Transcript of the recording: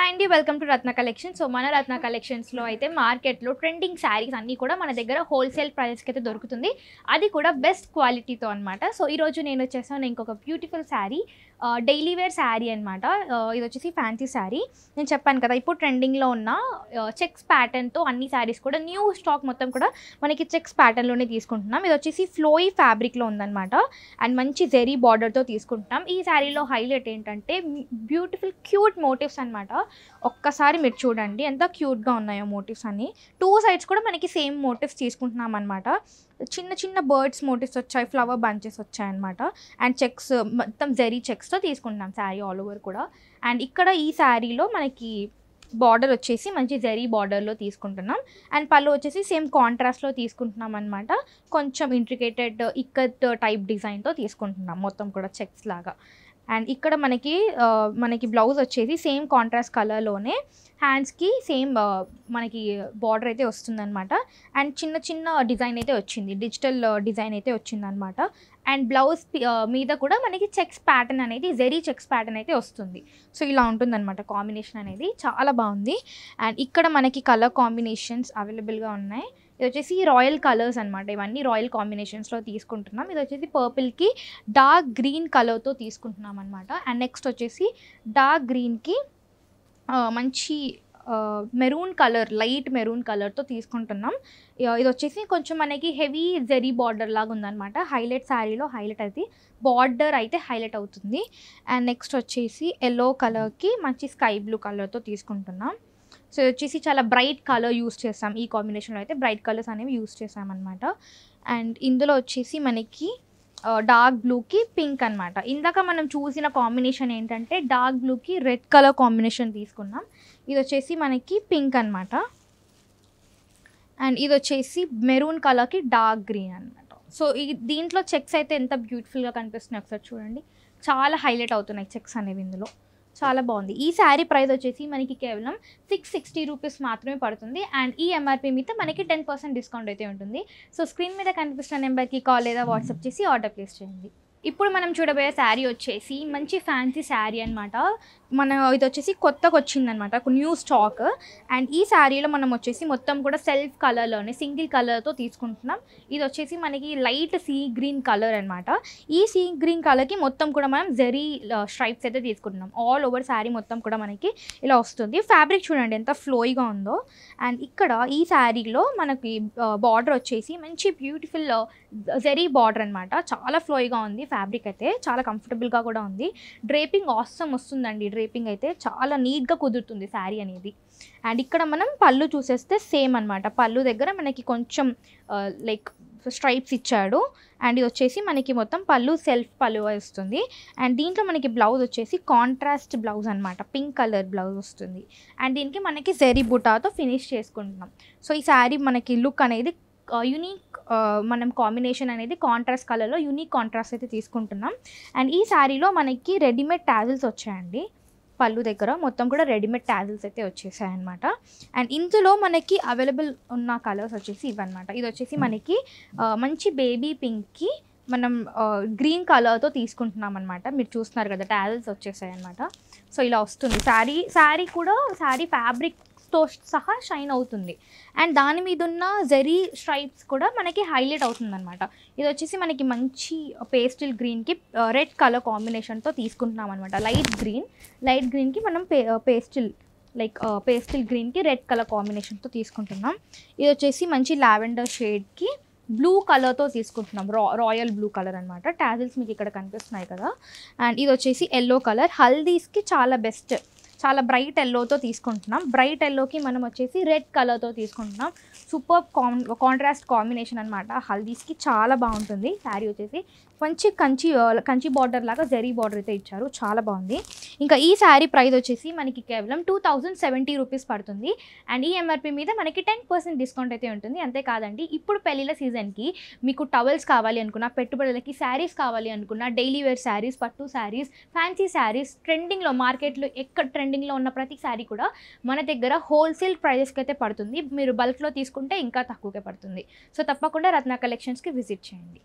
Hi అండి, welcome to Ratna collection. So మన రత్న కలెక్షన్స్లో అయితే మార్కెట్లో ట్రెండింగ్ శారీస్ అన్నీ కూడా మన దగ్గర హోల్సేల్ ప్రైస్కి అయితే దొరుకుతుంది. అది కూడా బెస్ట్ క్వాలిటీతో అనమాట. సో ఈరోజు నేను వచ్చేసాను ఇంకొక beautiful sari, daily wear sari అనమాట. ఇది వచ్చేసి ఫ్యాన్సీ శారీ. నేను చెప్పాను కదా, ఇప్పుడు ట్రెండింగ్లో ఉన్న చెక్స్ ప్యాటర్న్తో అన్ని శారీస్ కూడా న్యూ స్టాక్ మొత్తం కూడా మనకి చెక్స్ ప్యాటర్న్లోనే తీసుకుంటున్నాం. ఇది వచ్చేసి ఫ్లోయి ఫ్యాబ్రిక్లో ఉందన్నమాట అండ్ మంచి జెరీ బార్డర్తో తీసుకుంటున్నాం. ఈ శారీలో హైలైట్ ఏంటంటే బ్యూటిఫుల్ క్యూట్ మోటివ్స్ అనమాట. ఒక్కసారి మీరు చూడండి ఎంత క్యూట్గా ఉన్నాయో మోటివ్స్ అన్ని. టూ సైడ్స్ కూడా మనకి సేమ్ మోటివ్స్ తీసుకుంటున్నాం అనమాట. చిన్న చిన్న బర్డ్స్ మోటివ్స్ వచ్చాయి, ఫ్లవర్ బంచెస్ వచ్చాయి అనమాట. అండ్ చెక్స్ మొత్తం జెరీ చెక్స్తో తీసుకుంటున్నాం శారీ ఆల్ ఓవర్ కూడా. అండ్ ఇక్కడ ఈ శారీలో మనకి బార్డర్ వచ్చేసి మంచి జెరీ బార్డర్లో తీసుకుంటున్నాం. అండ్ పళ్ళు వచ్చేసి సేమ్ కాంట్రాస్ట్లో తీసుకుంటున్నాం అనమాట. కొంచెం ఇంట్రికేటెడ్ ఇక్కత్ టైప్ డిజైన్తో తీసుకుంటున్నాం మొత్తం కూడా చెక్స్ లాగా. అండ్ ఇక్కడ మనకి బ్లౌజ్ వచ్చేసి సేమ్ కాంట్రాస్ట్ కలర్లోనే హ్యాండ్స్కి సేమ్ మనకి బార్డర్ అయితే వస్తుందన్నమాట. అండ్ చిన్న చిన్న డిజైన్ అయితే వచ్చింది, డిజిటల్ డిజైన్ అయితే వచ్చిందనమాట. అండ్ బ్లౌజ్ మీద కూడా మనకి చెక్స్ ప్యాటర్న్ అనేది జెరీ చెక్స్ ప్యాటర్న్ అయితే వస్తుంది. సో ఇలా ఉంటుందన్నమాట కాంబినేషన్ అనేది, చాలా బాగుంది. అండ్ ఇక్కడ మనకి కలర్ కాంబినేషన్స్ అవైలబుల్గా ఉన్నాయి. ఇది వచ్చేసి రాయల్ కలర్స్ అనమాట, ఇవన్నీ రాయల్ కాంబినేషన్స్లో తీసుకుంటున్నాం. ఇది వచ్చేసి పర్పుల్కి డార్క్ గ్రీన్ కలర్తో తీసుకుంటున్నాం అనమాట. అండ్ నెక్స్ట్ వచ్చేసి డార్క్ గ్రీన్కి మంచి మెరూన్ కలర్, లైట్ మెరూన్ కలర్తో తీసుకుంటున్నాం. ఇది వచ్చేసి కొంచెం మనకి హెవీ జెరీ బార్డర్ లాగా ఉందన్నమాట. హైలైట్ శారీలో హైలైట్ అయితే బార్డర్ అయితే హైలైట్ అవుతుంది. అండ్ నెక్స్ట్ వచ్చేసి ఎల్లో కలర్కి మంచి స్కై బ్లూ కలర్తో తీసుకుంటున్నాం. సో ఇది వచ్చేసి చాలా బ్రైట్ కలర్ యూస్ చేస్తాం. ఈ కాంబినేషన్లో అయితే బ్రైట్ కలర్స్ అనేవి యూస్ చేసామన్నమాట. అండ్ ఇందులో వచ్చేసి మనకి డార్క్ బ్లూకి పింక్ అనమాట. ఇందాక మనం చూసిన కాంబినేషన్ ఏంటంటే డార్క్ బ్లూకి రెడ్ కలర్ కాంబినేషన్ తీసుకున్నాం. ఇది వచ్చేసి మనకి పింక్ అనమాట. అండ్ ఇది వచ్చేసి మెరూన్ కలర్కి డార్క్ గ్రీన్ అనమాట. సో దీంట్లో చెక్స్ అయితే ఎంత బ్యూటిఫుల్గా కనిపిస్తున్నాయి ఒకసారి చూడండి. చాలా హైలైట్ అవుతున్నాయి చెక్స్ అనేవి ఇందులో, చాలా బాగుంది. ఈ శారీ ప్రైస్ వచ్చేసి మనకి కేవలం 660 రూపీస్ మాత్రమే పడుతుంది. అండ్ ఈ ఎంఆర్పీ మీద మనకి 10% డిస్కౌంట్ అయితే ఉంటుంది. సో స్క్రీన్ మీద కనిపిస్తున్న నెంబర్కి కాల్ లేదా వాట్సాప్ చేసి ఆర్డర్ ప్లేస్ చేయండి. ఇప్పుడు మనం చూడబోయే శారీ వచ్చేసి మంచి ఫ్యాన్సీ శారీ అనమాట. ఇది వచ్చేసి కొత్తగా వచ్చిందనమాట, న్యూ స్టాక్. అండ్ ఈ శారీలో మనం వచ్చేసి మొత్తం కూడా సెల్ఫ్ కలర్లోనే సింగిల్ కలర్తో తీసుకుంటున్నాం. ఇది వచ్చేసి మనకి లైట్ సీ గ్రీన్ కలర్ అనమాట. ఈ సీ గ్రీన్ కలర్కి మొత్తం కూడా మనం జెరీ స్ట్రైప్స్ అయితే తీసుకుంటున్నాం. ఆల్ ఓవర్ శారీ మొత్తం కూడా మనకి ఇలా వస్తుంది. ఫ్యాబ్రిక్ చూడండి ఎంత ఫ్లోయిగా ఉందో. అండ్ ఇక్కడ ఈ శారీలో మనకి బార్డర్ వచ్చేసి మంచి బ్యూటిఫుల్ జెరీ బార్డర్ అనమాట. చాలా ఫ్లోయిగా ఉంది ఫ్యాబ్రిక్ అయితే, చాలా కంఫర్టబుల్గా కూడా ఉంది. డ్రేపింగ్ ఆసమ్ వస్తుందండి, డ్రేపింగ్ అయితే చాలా నీట్గా కుదురుతుంది శారీ అనేది. అండ్ ఇక్కడ మనం పళ్ళు చూసేస్తే సేమ్ అనమాట. పళ్ళు దగ్గర మనకి కొంచెం లైక్ స్ట్రైప్స్ ఇచ్చాడు. అండ్ ఇది వచ్చేసి మనకి మొత్తం పళ్ళు సెల్ఫ్ పళ్ళు వస్తుంది. అండ్ దీంట్లో మనకి బ్లౌజ్ వచ్చేసి కాంట్రాస్ట్ బ్లౌజ్ అనమాట, పింక్ కలర్ బ్లౌజ్ వస్తుంది. అండ్ దీనికి మనకి జెరీ బుటాతో ఫినిష్ చేసుకుంటున్నాం. సో ఈ శారీ మనకి లుక్ అనేది యూనిక్, మనం కాంబినేషన్ అనేది కాంట్రాస్ట్ కలర్లో యూనిక్ కాంట్రాస్ట్ అయితే తీసుకుంటున్నాం. అండ్ ఈ శారీలో మనకి రెడీమేడ్ టాజిల్స్ వచ్చాయండి. పళ్ళు దగ్గర మొత్తం కూడా రెడీమేడ్ టాజిల్స్ అయితే వచ్చేసాయి అనమాట. అండ్ ఇందులో మనకి అవైలబుల్ ఉన్న కలర్స్ వచ్చేసి ఇవన్నమాట. ఇది వచ్చేసి మనకి మంచి బేబీ పింక్కి మనం గ్రీన్ కలర్తో తీసుకుంటున్నాం అనమాట. మీరు చూస్తున్నారు కదా టాజిల్స్ వచ్చేసాయి అనమాట. సో ఇలా వస్తుంది శారీ కూడా, శారీ ఫ్యాబ్రిక్తో సహా షైన్ అవుతుంది. అండ్ దాని మీద ఉన్న జెరీ స్ట్రైప్స్ కూడా మనకి హైలైట్ అవుతుంది అనమాట. ఇది వచ్చేసి మనకి మంచి పేస్టిల్ గ్రీన్కి రెడ్ కలర్ కాంబినేషన్తో తీసుకుంటున్నాం అనమాట. లైట్ గ్రీన్కి మనం పేస్టిల్ గ్రీన్కి రెడ్ కలర్ కాంబినేషన్తో తీసుకుంటున్నాం. ఇది వచ్చేసి మంచి లావెండర్ షేడ్కి బ్లూ కలర్తో తీసుకుంటున్నాం, రాయల్ బ్లూ కలర్ అనమాట. టాజిల్స్ మీకు ఇక్కడ కనిపిస్తున్నాయి కదా. అండ్ ఇది వచ్చేసి ఎల్లో కలర్, హల్దీస్కి చాలా బెస్ట్, చాలా బ్రైట్ ఎల్లోతో తీసుకుంటున్నాం. బ్రైట్ ఎల్లోకి మనం వచ్చేసి రెడ్ కలర్తో తీసుకుంటున్నాం. సూపర్ కాంట్రాస్ట్ కాంబినేషన్ అనమాట. హల్దీస్కి చాలా బాగుంటుంది. శారీ వచ్చేసి మంచి కంచి బార్డర్ లాగా జెరీ బార్డర్ అయితే ఇచ్చారు, చాలా బాగుంది. ఇంకా ఈ శారీ ప్రైస్ వచ్చేసి మనకి కేవలం 2070 రూపీస్ పడుతుంది. అండ్ ఈ ఎంఆర్పీ మీద మనకి 10% డిస్కౌంట్ అయితే ఉంటుంది. అంతేకాదండి, ఇప్పుడు పెళ్ళిళ్ళ సీజన్కి మీకు టవల్స్ కావాలి అనుకున్నా, పెట్టుబడులకి శారీస్ కావాలి అనుకున్నా, డైలీ వేర్ శారీస్, పట్టు శారీస్, ఫ్యాన్సీ శారీస్, ట్రెండింగ్లో మార్కెట్లో ఎక్కడ ట్రెండింగ్లో ఉన్న ప్రతి శారీ కూడా మన దగ్గర హోల్సేల్ ప్రైజెస్కి అయితే పడుతుంది. మీరు బల్క్లో తీసుకుంటే ఇంకా తక్కువకే పడుతుంది. సో తప్పకుండా రత్న కలెక్షన్స్కి విజిట్ చేయండి.